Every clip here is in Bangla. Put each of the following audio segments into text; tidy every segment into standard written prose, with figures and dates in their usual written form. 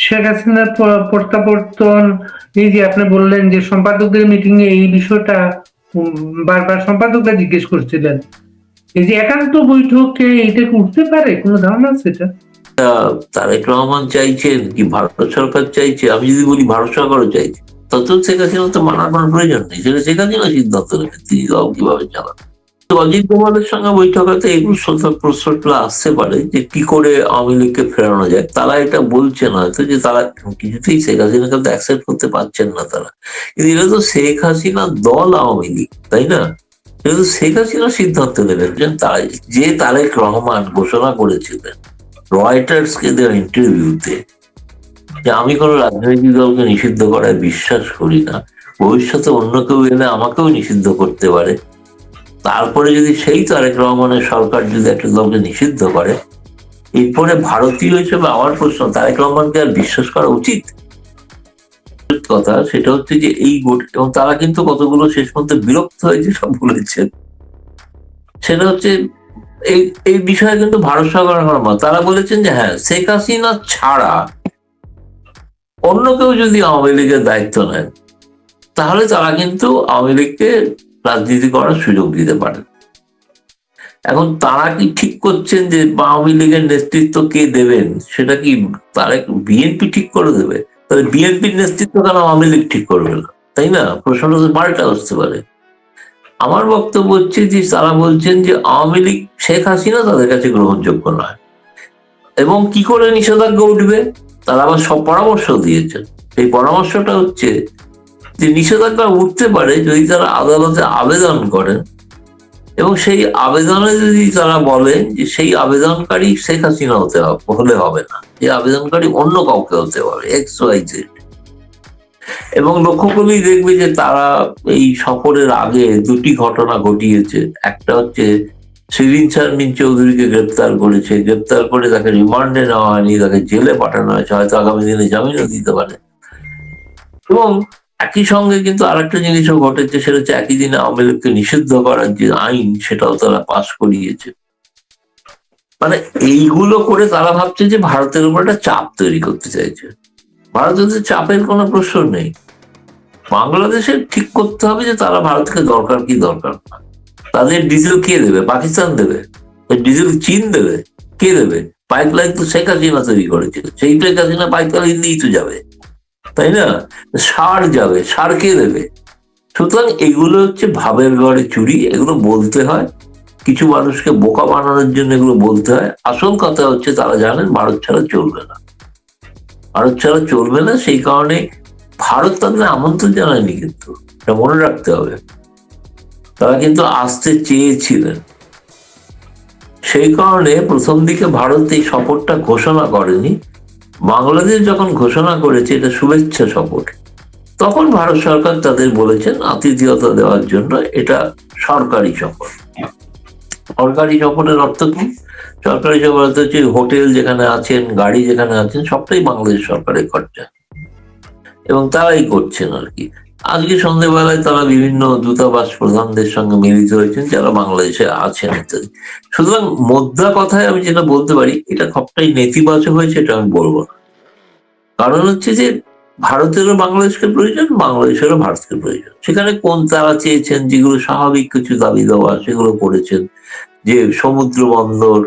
শেখ হাসিনার প্রত্যাবর্তন, এই যে আপনি বললেন যে সম্পাদকদের মিটিং এ এই বিষয়টা বারবার সম্পাদকরা জিজ্ঞেস করছিলেন, এই যে একান্ত বৈঠকে এইটা উঠতে পারে, কোনো ধারণা আছে এটা? তারেক রহমান চাইছেন কি ভারত সরকার চাইছে? আমি যদি বলি ভারত সরকারও চাইছে, তত শেখ হাসিনা তো মানার কোনো প্রয়োজন নেই, সেটা শেখ হাসিনা সিদ্ধান্ত নেবেন তিনি দল কিভাবে চালান। তো অজিত দোভালের সঙ্গে বৈঠকে এই প্রশ্নটা আসতে পারে যে কি করে আওয়ামী লীগকে ফেরানো যায়। তারা এটা বলছেন হয়তো যে তারা কিছুতেই শেখ হাসিনাকে তো অ্যাকসেপ্ট করতে পারছেন না তারা, কিন্তু এটা তো শেখ হাসিনা দল আওয়ামী লীগ, তাই না? এটা তো শেখ হাসিনা সিদ্ধান্ত নেবেন। যে তারেক রহমান ঘোষণা করেছিলেন রয়টার্সকে দেওয়া ইন্টারভিউতে যে আমি কোনো রাজনৈতিক দলকে নিষিদ্ধ করায় বিশ্বাস করি না, ভবিষ্যতে অন্য কেউ এলে আমাকেও নিষিদ্ধ করতে পারে, তারপরে যদি সেই তারেক রহমানের সরকার যদি একটা দলকে নিষিদ্ধ করে, এরপরে ভারতীয় হিসেবে আমার প্রশ্ন, তারেক রহমানকে আর বিশ্বাস করা উচিত? কথা সেটা হচ্ছে যে এই ভোট, এবং তারা কিন্তু কতগুলো শেষ পর্যন্ত বিরক্ত হয়েছে সব বলেছেন, সেটা হচ্ছে এই এই বিষয়ে কিন্তু ভারত সরকারের মত তারা বলেছেন যে হ্যাঁ, শেখ হাসিনা ছাড়া অন্য কেউ যদি আওয়ামী লীগের দায়িত্ব নেন তাহলে তারা কিন্তু আওয়ামী লীগকে রাজনীতি করার সুযোগ দিতে পারেন। এখন তারা কি ঠিক করছেন যে আওয়ামী লীগের নেতৃত্ব কে দেবেন, সেটা কি তারা বিএনপি ঠিক করে দেবে? তাহলে বিএনপির নেতৃত্ব কেন আওয়ামী লীগ ঠিক করবে না? তাই না? প্রশ্নটা তো পাল্টা আসতে পারে। আমার বক্তব্য হচ্ছে যে তারা বলছেন যে আওয়ামী লীগ, শেখ হাসিনা তাদের কাছে গ্রহণযোগ্য নয়, এবং কি করে নিষেধাজ্ঞা উঠবে তারা আবার সব পরামর্শ দিয়েছেন। সেই পরামর্শটা হচ্ছে যে নিষেধাজ্ঞা উঠতে পারে যদি তারা আদালতে আবেদন করেন, এবং সেই আবেদনে যদি তারা বলেন যে সেই আবেদনকারী শেখ হাসিনা হলে হবে না, এই আবেদনকারী অন্য কাউকে হতে হবে, এক্স ওয়াই জেড। এবং লক্ষ্য করলেই দেখবে যে তারা এই সফরের আগে দুটি ঘটনা ঘটিয়েছে। একটা হচ্ছে শিরিন শারমিন চৌধুরীকে গ্রেপ্তার করেছে, গ্রেপ্তার করে তাকে রিমান্ডে নেওয়া হয়নি, তাকে জেলে পাঠানো হয়েছে, হয়তো আগামী দিনে জামিনও দিতে পারে। এবং একই সঙ্গে কিন্তু আরেকটা জিনিসও ঘটেছে, সেটা হচ্ছে একই দিনে আওয়ামী লীগকে নিষিদ্ধ করার যে আইন সেটাও তারা পাশ করিয়েছে। মানে এইগুলো করে তারা ভাবছে যে ভারতের উপর একটা চাপ তৈরি করতে চাইছে। ভারতের চাপের কোনো প্রশ্ন নেই, বাংলাদেশের ঠিক করতে হবে যে তারা ভারতকে দরকার কি দরকার না। তাদের ডিজেল কে দেবে? পাকিস্তান দেবে? ডিজেল চীন দেবে? কে দেবে? পাইপলাইন তো শেখ হাসিনা তৈরি করেছিল, সেই শেখ হাসিনা পাইপলাইন দিয়েই তো যাবে, তাই না? সার যাবে, সার কে দেবে? সুতরাং এগুলো হচ্ছে ভাবের ঘরে চুরি, এগুলো বলতে হয়, কিছু মানুষকে বোকা বানানোর জন্য এগুলো বলতে হয়। আসল কথা হচ্ছে তারা জানেন ভারত ছাড়া চলবে না, ভারত ছাড়া চলবে না। সেই কারণে ভারত তাদের আমন্ত্রণ জানায়নি, কিন্তু এটা মনে রাখতে হবে। তারা কিন্তু আসতে চেয়েছিলেন, সেই কারণে প্রথম দিকে ভারত এই সফরটা ঘোষণা করেনি। বাংলাদেশ যখন ঘোষণা করেছে এটা শুভেচ্ছা সফর, তখন ভারত সরকার তাদের বলেছেন আতিথেয়তা দেওয়ার জন্য এটা সরকারি সফর। সরকারি সফরের অর্থ কি? সরকারি সফর অর্থ হচ্ছে হোটেল যেখানে আছেন, গাড়ি যেখানে আছেন, সবটাই বাংলাদেশ সরকারের খরচা, এবং তারাই করছেন আর কি। আজকে সন্ধ্যেবেলায় তারা বিভিন্ন দূতাবাস প্রধানদের সঙ্গে মিলিত হয়েছেন যারা বাংলাদেশে আছেন ইত্যাদি। সুতরাং মোদ্দা কথায় আমি যেটা বলতে পারি, এটা সবটাই নেতিবাচক হয়েছে এটা আমি বলবো না। কারণ হচ্ছে যে ভারতেরও বাংলাদেশকে প্রয়োজন, বাংলাদেশেরও ভারতকে প্রয়োজন। সেখানে কোন তারা চেয়েছেন যেগুলো স্বাভাবিক কিছু দাবি দেওয়া সেগুলো করেছেন, যে সমুদ্র বন্দর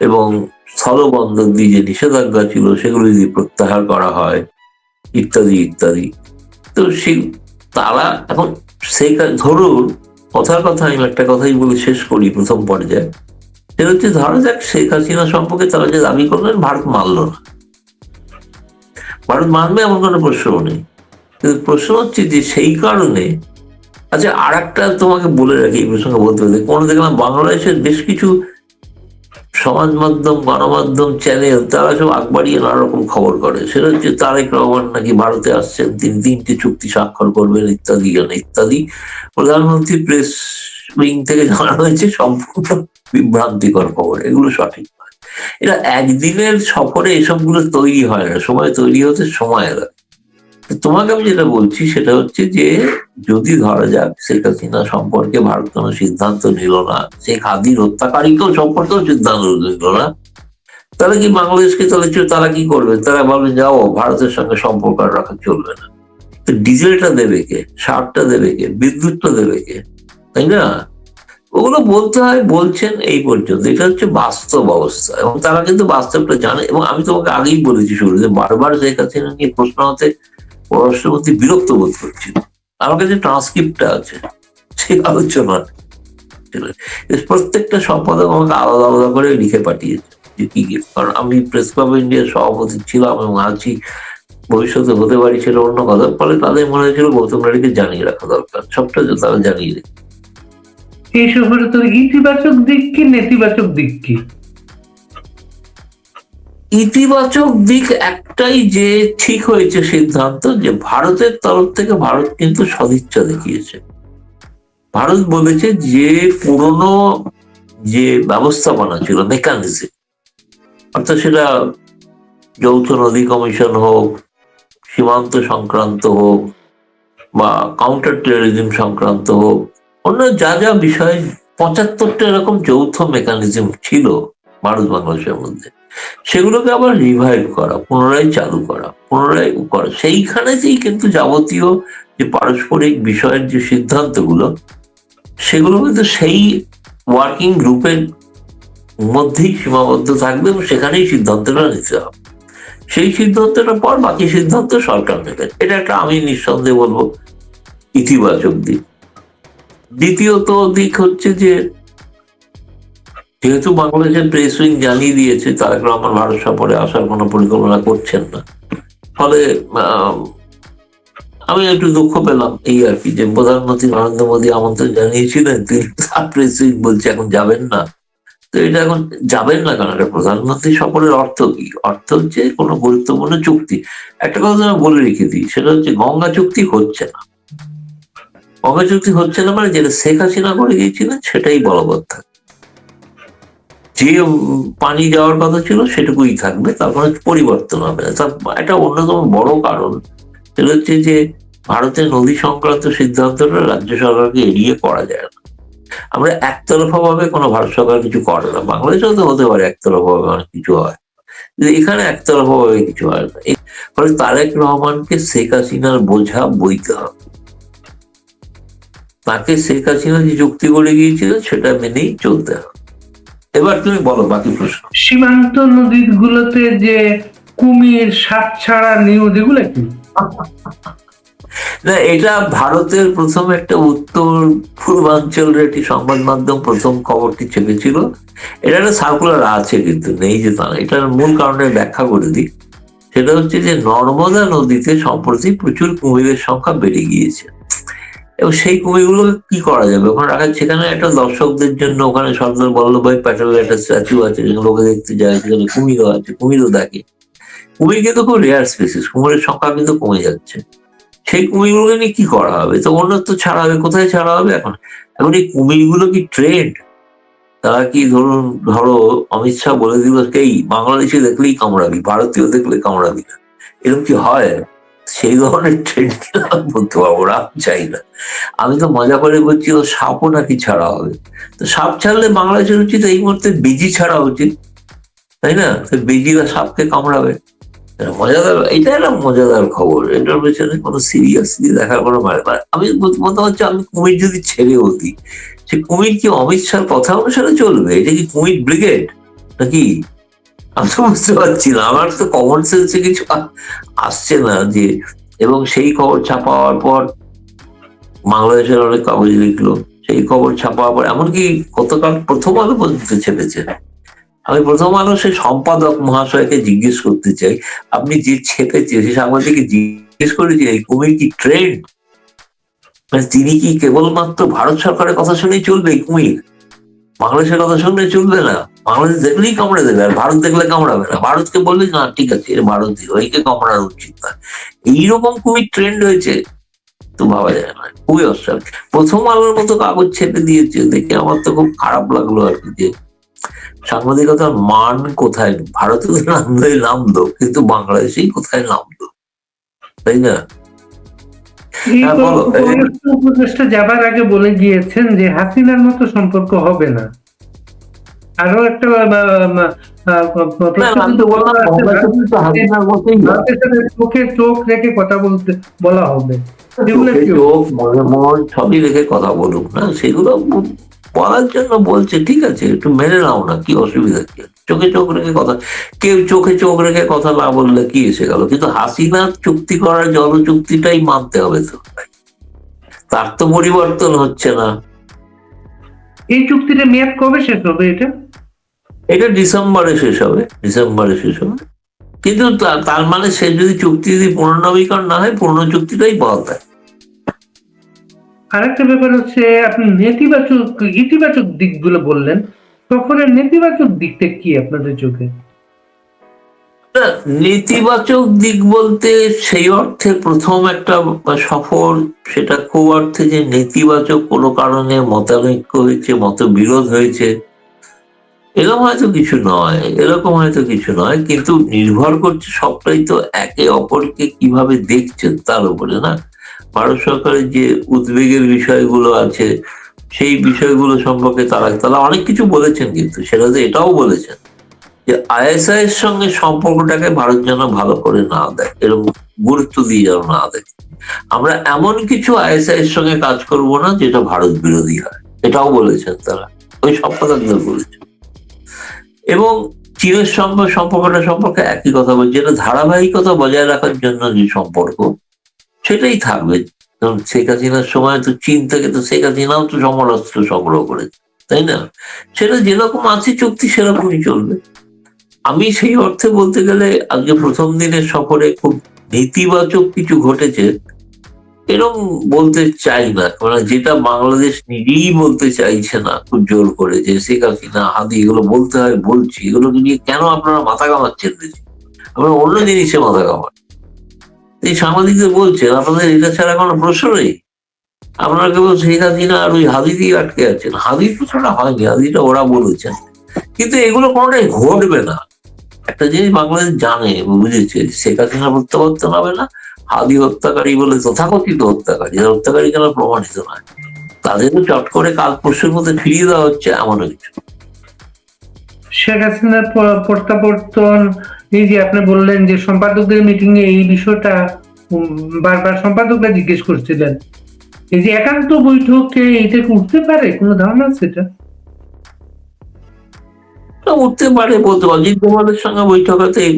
এবং স্থল বন্দর দিয়ে যে নিষেধাজ্ঞা ছিল সেগুলো যদি প্রত্যাহার করা হয় ইত্যাদি ইত্যাদি। তো সেই তারা এখন ধরুন, কথার কথা আমি একটা কথাই বলে শেষ করি প্রথম পর্যায়ে, সেটা হচ্ছে ধরা যাক শেখ হাসিনা সম্পর্কে তারা যে দাবি করলেন ভারত মানল না, ভারত মানবে এমন কোনো প্রশ্ন নেই, কিন্তু প্রশ্ন হচ্ছে যে সেই কারণে, আচ্ছা আর একটা তোমাকে বলে রাখি এই প্রসঙ্গে বলতে বলতে, কোনো দেখলাম বাংলাদেশের বেশ কিছু সমাজ মাধ্যম, গণমাধ্যম, চ্যানেল তারা সব আগ বাড়িয়ে নানা রকম খবর করে। সেটা হচ্ছে তারেক রহমান নাকি ভারতে আসছেন, তিনি 3টে চুক্তি স্বাক্ষর করবেন ইত্যাদি ইত্যাদি। প্রধানমন্ত্রী প্রেস উইং থেকে জানানো হয়েছে সম্পূর্ণ বিভ্রান্তিকর খবর, এগুলো সঠিক নয়। এটা একদিনের সফরে এসবগুলো তৈরি হয় না, সময় তৈরি হতে সময় লাগে। তোমাকে আমি যেটা বলছি সেটা হচ্ছে যে যদি ধরা যাক শেখ হাসিনা সম্পর্কে ভারত কোনো সিদ্ধান্ত নিল না, শেখ হাদির হত্যাকারীকেও সম্পর্কেও সিদ্ধান্ত নিল না, তাহলে কি বাংলাদেশকে তাহলে তারা কি করবে? তারা বলবে যাও ভারতের সঙ্গে সম্পর্ক আর রাখা চলবে না। তো ডিজেলটা দেবে কে, সারটা দেবে কে, বিদ্যুৎটা দেবে কে, তাই না? ওগুলো বলতে হয়, বলছেন এই পর্যন্ত। এটা হচ্ছে বাস্তব অবস্থা, এবং তারা কিন্তু বাস্তবটা জানে। এবং আমি তোমাকে আগেই বলেছি শুরুতে, বারবার শেখ হাসিনা নিয়ে প্রশ্ন হতে পররাষ্ট্রমন্ত্রী বিরক্ত বোধ করছিল। আমার কাছে ট্রান্সক্রিপ্টটা আছে সেই আলোচনা, প্রত্যেকটা সম্পাদক আমাকে আলাদা আলাদা করে লিখে পাঠিয়েছে যে কি কি। কারণ আমি প্রেস ক্লাব ইন্ডিয়ার সভাপতি ছিলাম এবং আছি, ভবিষ্যতে হতে পারি সেটা অন্য কথা। ফলে তাদের মনে হয়েছিল গৌতম রায়কে জানিয়ে রাখা দরকার, সবটা তারা জানিয়ে রেখে। এই সফরে তোর ইতিবাচক দিক কি নেতিবাচক দিক কি? ইতিবাচক দিক একটাই, যে ঠিক হয়েছে সিদ্ধান্ত যে ভারতের তরফ থেকে ভারত কিন্তু সদিচ্ছা দেখিয়েছে। ভারত বলেছে যে পুরনো যে ব্যবস্থাপনা ছিল, মেকানিজম, অর্থাৎ সেটা যৌথ নদী কমিশন হোক, সীমান্ত সংক্রান্ত হোক, বা কাউন্টার টেরোরিজম সংক্রান্ত হোক, অন্য যা যা বিষয় 75টা এরকম যৌথ মেকানিজম ছিল ভারত বাংলাদেশের মধ্যে, সেগুলোকে আবার রিভাইভ করা, পুনরায় চালু করা, পুনরায় করা। সেইখানেই কিন্তু যাবতীয় যে পারস্পরিক বিষয়ের যে সিদ্ধান্তগুলো, সেগুলো কিন্তু সেই ওয়ার্কিং গ্রুপের মধ্যেই সীমাবদ্ধ থাকবে এবং সেখানেই সিদ্ধান্তটা নিতে হবে। সেই সিদ্ধান্তটা পর বাকি সিদ্ধান্ত সরকার নেবে। এটা একটা, আমি নিঃসন্দেহে বলবো, ইতিবাচক দিক। দ্বিতীয়ত দিক হচ্ছে যে, যেহেতু বাংলাদেশের প্রেস উইং জানিয়ে দিয়েছে তারেক রহমান ভারত সফরে আসার কোনো পরিকল্পনা করছেন না, ফলে আমি একটু দুঃখ পেলাম এই আর কি, যে প্রধানমন্ত্রী নরেন্দ্র মোদী আমন্ত্রণ জানিয়েছিলেন, তিনি তার প্রেস উইং বলছে এখন যাবেন না। তো এটা এখন যাবেন না কারণ এটা প্রধানমন্ত্রী সফরের অর্থ কি? অর্থ হচ্ছে কোনো গুরুত্বপূর্ণ চুক্তি। একটা কথা আমি বলে রেখে দিই, সেটা হচ্ছে গঙ্গা চুক্তি হচ্ছে না। গঙ্গা চুক্তি হচ্ছে না মানে যেটা শেখ হাসিনা করে গিয়েছিলেন সেটাই বলবৎ থাকবে। যে পানি যাওয়ার কথা ছিল সেটুকুই থাকবে, তারপরে পরিবর্তন হবে না। তার একটা অন্যতম বড় কারণ সেটা হচ্ছে যে ভারতের নদী সংক্রান্ত সিদ্ধান্তটা রাজ্য সরকারকে এড়িয়ে করা যায় না। আমরা একতরফা ভাবে কোনো ভারত সরকার কিছু করে না। বাংলাদেশেও তো হতে পারে একতরফা ভাবে অনেক কিছু হয়, কিন্তু এখানে একতরফা ভাবে কিছু হয় না। ফলে তারেক রহমানকে শেখ হাসিনার বোঝা বইতে হবে। তাকে শেখ হাসিনা যে যুক্তি করে গিয়েছিলেন সেটা মেনেই চলতে হবে। এবার তুমি বলো বাকি প্রশ্ন। সীমান্ত নদীগুলোতে যে কুমির, সাপ ছাড়া নিউজ, এগুলো কি? না, এটা ভারতের প্রথম একটা উত্তর পূর্বাঞ্চলের একটি সংবাদ মাধ্যম প্রথম খবরটি ছেপেছিল। এটা একটা সার্কুলার আছে, কিন্তু নেই যে তা না। এটার মূল কারণের ব্যাখ্যা করে দিই। সেটা হচ্ছে যে নর্মদা নদীতে সম্প্রতি প্রচুর কুমিরের সংখ্যা বেড়ে গিয়েছে, এবং সেই কুমিরগুলো কি করা যাবে ওখানে রাখা? সেখানে একটা দর্শকদের জন্য ওখানে সর্দার বল্লভভাই প্যাটেলের একটা স্ট্যাচু আছে, লোকে দেখতে যায়, সেখানে কুমিরও আছে, কুমিরও দেখে। কুমির কিন্তু খুব রেয়ার স্পিসিস, কুমিরের সংখ্যা কিন্তু কমে যাচ্ছে। সেই কুমিরগুলোকে নিয়ে কি করা হবে? তো অন্যত্র ছাড়া হবে, কোথায় ছাড়া হবে এখন? এখন এই কুমিরগুলো কি ট্রেন্ড? তারা কি ধরো অমিত শাহ বলে দিল এই বাংলাদেশে দেখলেই কামড়াবি, ভারতীয় দেখলে কামড়াবি না, এরকম কি হয়? সেই ধরনের ট্রেন্ড বলতে পারবো না, চাই না। আমি তো মজা করে বলছি ও সাপও নাকি ছাড়া হবে। তো সাপ ছাড়লে বাংলাদেশের উচিত এই মুহূর্তে বেজি ছাড়া উচিত, তাই না? তো বেজিরা সাপকে কামড়াবে। মজাদার, এটা একটা মজাদার খবর। এটার পেছনে কোনো সিরিয়াসলি দেখার কোনো মানে না। আমি মনে হচ্ছে আমি কুমির যদি ছেড়েও দিই, সে কুমির কি অমিত শাহর কথা অনুসারে চলবে? এটা কি কুমির ব্রিগেড নাকি? আমি তো বুঝতে পারছি না, আমার তো কমন সেন্সে কিছু আসছে না যে। এবং সেই খবর ছাপা হওয়ার পর বাংলাদেশের অনেক কাগজ লিখলো, সেই খবর ছাপা হওয়ার পর এমনকি গতকাল প্রথম আলো পর্যন্ত ছেপেছে। আমি প্রথম আলো সে সম্পাদক মহাশয়কে জিজ্ঞেস করতে চাই, আপনি যে ছেপেছে সে সাংবাদিককে জিজ্ঞেস করেছে এই কুমির কি ট্রেন্ড? মানে তিনি কি কেবলমাত্র ভারত সরকারের কথা শুনেই চলবে এই কুমির? বাংলাদেশের কথা শুনলে চলবে না? বাংলাদেশ দেখলেই কামড়ে দেবে, আর ভারত দেখলে কামড়াবে না। ভারতকে বলবে না ঠিক আছে এর ভারতীয়, ওইকে কামড়ানো উচিত না। এইরকম কুমির ট্রেন্ড হয়েছে তো ভাবা যায় না, খুবই অস্বাভাবিক। প্রথম আলোর মতো কাগজ ছেপে দিয়েছে, দেখে আমার তো খুব খারাপ লাগলো আর কি, যে সাংবাদিকতার মান কোথায়? ভারতে তো নামলো, কিন্তু বাংলাদেশেই কোথায় নামলো, তাই না? উপদেষ্টা যাবার আগে বলে গিয়েছেন যে হাসিনার মতো সম্পর্ক হবে না। আরো একটা না, আমি তো বললাম নির্বাচন তো হাসিনার মতোই হয়। ভারতের সাথে চোখে চোখ রেখে কথা বলতে বলা হবে, এগুলো চোখে কি? চোখ মনে মন সবই রেখে কথা বলুক না, সেগুলো বলার জন্য বলছে, ঠিক আছে, একটু মেনে নাও না, কি অসুবিধা কি আছে? চোখে চোখ রেখে কথা, কেউ চোখে চোখ রেখে কথা না বললে কি এসে গেল? কিন্তু হাসিনা চুক্তি করার জল চুক্তিটাই মানতে হবে তো, তার তো পরিবর্তন হচ্ছে না। এই চুক্তিটা মেয়াদ কবে শেষ হবে এটা? এটা ডিসেম্বরে শেষ হবে, ডিসেম্বরে শেষ হবে। কিন্তু তার মানে সে যদি চুক্তি যদি পুনর্নবীকরণ না হয়, পুরনো চুক্তিটাই বহাল থাকে। আরেকটা ব্যাপার হচ্ছে, আপনি নেতিবাচক ইতিবাচক দিকগুলো বললেন, সফরের নেতিবাচক দিকটা কি আপনাদের চোখে? না, নেতিবাচক দিক বলতে সেই অর্থে প্রথম একটা সফর, সেটা খুব অর্থে যে নেতিবাচক কোনো কারণে মতানৈক্য হয়েছে, মতবিরোধ হয়েছে, এরকম হয়তো কিছু নয়, এরকম হয়তো কিছু নয়। কিন্তু নির্ভর করছে সবটাই তো একে অপরকে কিভাবে দেখছেন তার উপরে না। ভারত সরকারের যে উদ্বেগের বিষয়গুলো আছে, সেই বিষয়গুলো সম্পর্কে তারা তারা অনেক কিছু বলেছেন, কিন্তু সেটা তো এটাও বলেছেন যে আইএসআই এর সঙ্গে সম্পর্কটাকে ভারত যেন ভালো করে না দেয়, এরকম গুরুত্ব দিয়ে যেন না দেয়। আমরা এমন কিছু আইএসআই এর সঙ্গে কাজ করব না যেটা ভারত বিরোধী হয়, এটাও বলেছেন তারা, ওই সব কথা বলেছেন। এবং চীনের সঙ্গে সম্পর্কটা সম্পর্কে একই কথা বলছে, যেটা ধারাবাহিকতা বজায় রাখার জন্য যে সম্পর্ক, সেটাই থাকবে। কারণ শেখ হাসিনার সময় তো চীন থেকে তো শেখ হাসিনাও তো সমরাস্ত্র সংগ্রহ করেছে, তাই না? সেটা যেরকম আছে চুক্তি সেরকমই চলবে। আমি সেই অর্থে বলতে গেলে আজকে প্রথম দিনের সফরে খুব নেতিবাচক কিছু ঘটেছে এরকম বলতে চাই না, মানে যেটা বাংলাদেশ নিজেই বলতে চাইছে না খুব জোর করে, যে শেখ হাসিনা হাদি এগুলো বলতে হয়, বলছি, এগুলোকে নিয়ে কেন আপনারা মাথা কামাচ্ছেন? আপনারা অন্য জিনিসে মাথা কামান। এই সাংবাদিকদের বলছেন আপনাদের এটা ছাড়া কোনো প্রশ্ন নেই, আপনারা কেবল শেখ হাসিনা আর ওই হাদি দিয়ে আটকে আছেন। হাদির প্রশ্নটা হয়নি, হাদিটা ওরা বলেছেন, কিন্তু এগুলো কোনোটাই ঘটবে না। একটা জিনিস বাংলাদেশ জানে, বুঝেছে, শেখ হাসিনা প্রত্যাবর্তন হবে না, হাদি হত্যাকারী বলে তথাকথিত হত্যাকারী, হত্যাকারী কেন প্রমাণিত নয়, তাদেরও চট করে কাল পরশুর মধ্যে ফিরিয়ে দেওয়া হচ্ছে এমন কিছু। শেখ হাসিনার প্রত্যাবর্তন, এই যে আপনি বললেন যে সম্পাদকদের মিটিং এ এই বিষয়টা বারবার সম্পাদকরা জিজ্ঞেস করছিলেন, এই যে একান্ত বৈঠকে এটা কি উঠতে পারে, কোনো ধারণা আছে এটা? উঠতে পারে বলতে, অজিত দোভালের সঙ্গে বৈঠক হতে এই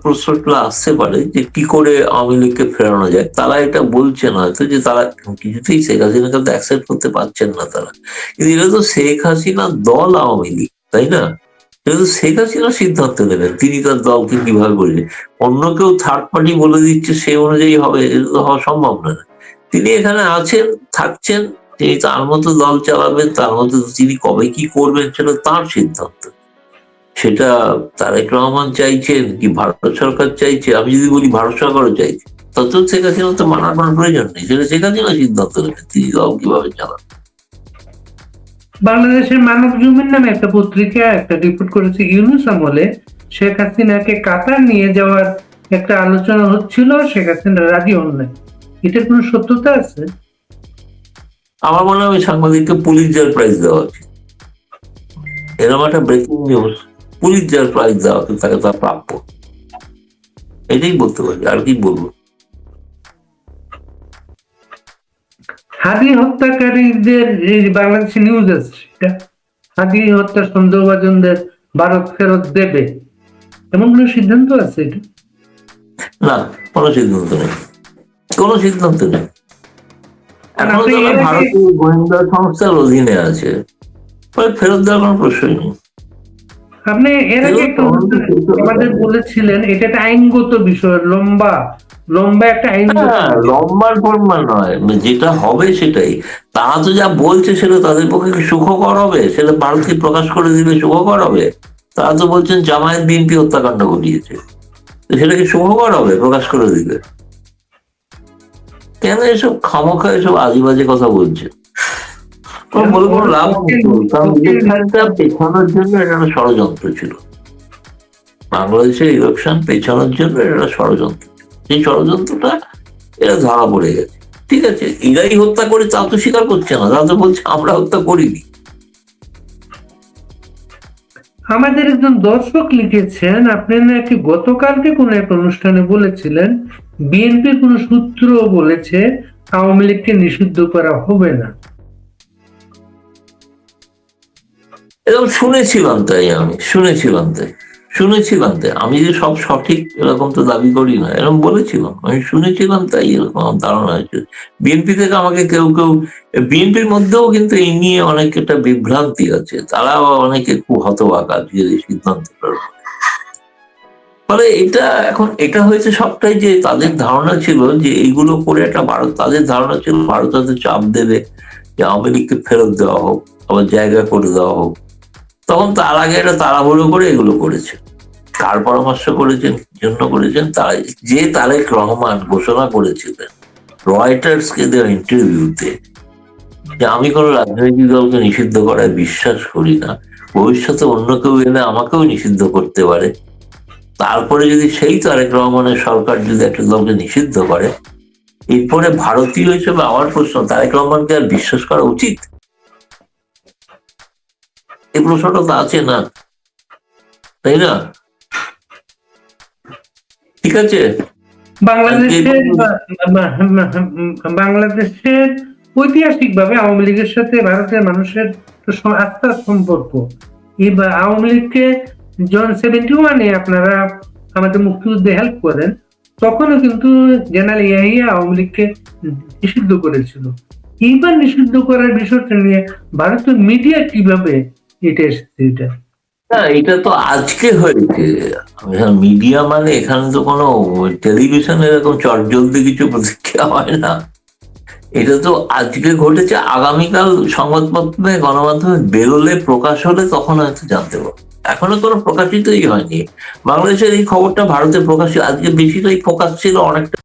প্রশ্নটা আসতে পারে যে কি করে আওয়ামী লীগকে ফেরানো যায়। তারা এটা বলছে না হয়তো, যে তারা কিছুতেই শেখ হাসিনাকে তো অ্যাকসেপ্ট করতে পারছেন না তারা, কিন্তু এটা তো শেখ হাসিনার দল আওয়ামী লীগ, তাই না? এটা তো শেখ হাসিনা সিদ্ধান্ত নেবেন তিনি তার দলকে কিভাবে করবেন। অন্য কেউ থার্ড পার্টি বলে দিচ্ছে সেই অনুযায়ী হবে, এটা তো হওয়া সম্ভব না। তিনি এখানে আছেন, থাকছেন, তিনি তার মতো দল চালাবেন, তার মতো তিনি কবে কি করবেন সেটা তার সিদ্ধান্ত। সেটা তারেক রহমান চাইছেন কি ভারত সরকার চাইছে, আমি যদি বলি ভারত সরকারও চাইছে, তত শেখ হাসিনা তো মানার কোনো প্রয়োজন নেই, সেটা শেখ হাসিনা সিদ্ধান্ত নেবেন তিনি দল কিভাবে চালান। বাংলাদেশের মানব জমিন নামে একটা পত্রিকা একটা রিপোর্ট করেছে, ইউনূস আমলে শেখ হাসিনাকে কাতার নিয়ে যাওয়ার একটা আলোচনা হচ্ছিল, শেখ হাসিনা রাজি হন নাই। এটার কোনো সত্যতা আছে? আমার মনে হয় ওই সাংবাদিককে পুলিৎজার প্রাইজ দেওয়া উচিত, এরকম একটা ব্রেকিং নিউজ, পুলিৎজার প্রাইজ দেওয়া উচিত, তাকে তার প্রাপ্য, এটাই বলতে পারি, আর কি বলবো। হাদি হত্যাকারীদের বাংলাদেশে নিউজ আছে, হাদি হত্যার সন্দেহভাজনদের ভারত ফেরত দেবে, এমন কোন সিদ্ধান্ত আছে এটা? না, কোনো সিদ্ধান্ত নেই, কোনো সিদ্ধান্ত নেই। এখন তো ভারতীয় গোয়েন্দা সংস্থার অধীনে আছে, ফেরত দেওয়ার কোনো প্রশ্নই নেই। আপনি এর আগে আমাদের বলেছিলেন এটা একটা আইনগত বিষয়, লম্বা লম্বা একটা আইনগত। লম্বার ফর্মা নয়, যেটা হবে সেটাই। তারা তো যা বলছে সেটা তাদের পক্ষে সুখকর হবে, সেটা ভারতকে প্রকাশ করে দিলে সুখকর হবে? তারা তো বলছেন জামায়াত বিএনপি হত্যাকাণ্ড ঘটিয়েছে, সেটা কি সুখকর হবে প্রকাশ করে দিলে? কেন এসব খামোখা এসব আজেবাজে কথা বলছে? বলে কোনো লাভ নেই, কারণ ইলেকশনটা পেছানোর জন্য এটা একটা ষড়যন্ত্র ছিল, বাংলাদেশের ইলেকশন পেছানোর জন্য এটা একটা ষড়যন্ত্র, সেই ষড়যন্ত্রটা এরা ধরা পড়ে গেছে। ঠিক আছে, এরাই হত্যা করে তা তো স্বীকার করছে না, তারা তো বলছে আমরা হত্যা করিনি। আমাদের একজন দর্শক লিখেছেন, আপনি নাকি গতকালকে কোন এক অনুষ্ঠানে বলেছিলেন বিএনপির কোন সূত্র বলেছে আওয়ামী লীগকে নিষিদ্ধ করা হবে না। এরকম শুনেছিলাম, তাই আমি শুনেছিলাম তাই আমি যে সব সঠিক এরকম তো দাবি করি না, এরকম বলেছিলাম, আমি শুনেছিলাম তাই এরকম আমার ধারণা হয়েছে। বিএনপি থেকে আমাকে কেউ বিএনপির মধ্যেও কিন্তু এই নিয়ে অনেক একটা বিভ্রান্তি আছে, তারাও অনেকে খুব হতবাক আজকের এই সিদ্ধান্তটার। ফলে এটা হয়েছে সবটাই যে তাদের ধারণা ছিল যে এইগুলো করে একটা ভারত, তাদের ধারণা ছিল ভারত তাদের চাপ দেবে যে আওয়ামী লীগকে ফেরত দেওয়া হোক, আবার জায়গা করে দেওয়া হোক। তখন তার আগে একটা তাড়াহুড়ো করে এগুলো করেছে। কার পরামর্শ করেছেন, কি জন্য করেছেন, যে তারেক রহমান ঘোষণা করেছিলেন রয়টার্সকে দেওয়া ইন্টারভিউতে যে আমি কোনো রাজনৈতিক দলকে নিষিদ্ধ করায় বিশ্বাস করি না, ভবিষ্যতে অন্য কেউ এলে আমাকেও নিষিদ্ধ করতে পারে। তারপরে যদি সেই তারেক রহমানের সরকার যদি একটা দলকে নিষিদ্ধ করে, এরপরে ভারতীয় হিসেবে আমার প্রশ্ন, তারেক রহমানকে আর বিশ্বাস করা উচিত? এই প্রশ্নটা তো আছে না, তাই না? ঠিক আছে, বাংলাদেশের ঐতিহাসিক ভাবে আওয়ামী লীগের সাথে ভারতের মানুষের আস্থার সম্পর্ক। এবার আওয়ামী লীগকে যখন 71-এ আপনারা আমাদের মুক্তিযুদ্ধে হেল্প করেন, তখনও কিন্তু জেনারেল ইয়াহিয়া আওয়ামী লীগকে নিষিদ্ধ করেছিল। এইবার নিষিদ্ধ করার বিষয়টা নিয়ে ভারতীয় মিডিয়া কিভাবে এটা এসেছে? এটা তো আজকে হয়েছে। মিডিয়া মানে এখানে তো কোনো টেলিভিশন এরকম চটজলদি কিছু প্রতিক্রিয়া হয় না। এটা তো আজকে ঘটেছে, আগামীকাল সংবাদপত্রে গণমাধ্যমে বেরোলে, প্রকাশ হলে তখন হয়তো জানতে পারবো। এখনো কোনো প্রকাশিতই হয়নি। বাংলাদেশের এই খবরটা ভারতে প্রকাশিত, আজকে বেশিরভাগ ফোকাস ছিল অনেকটা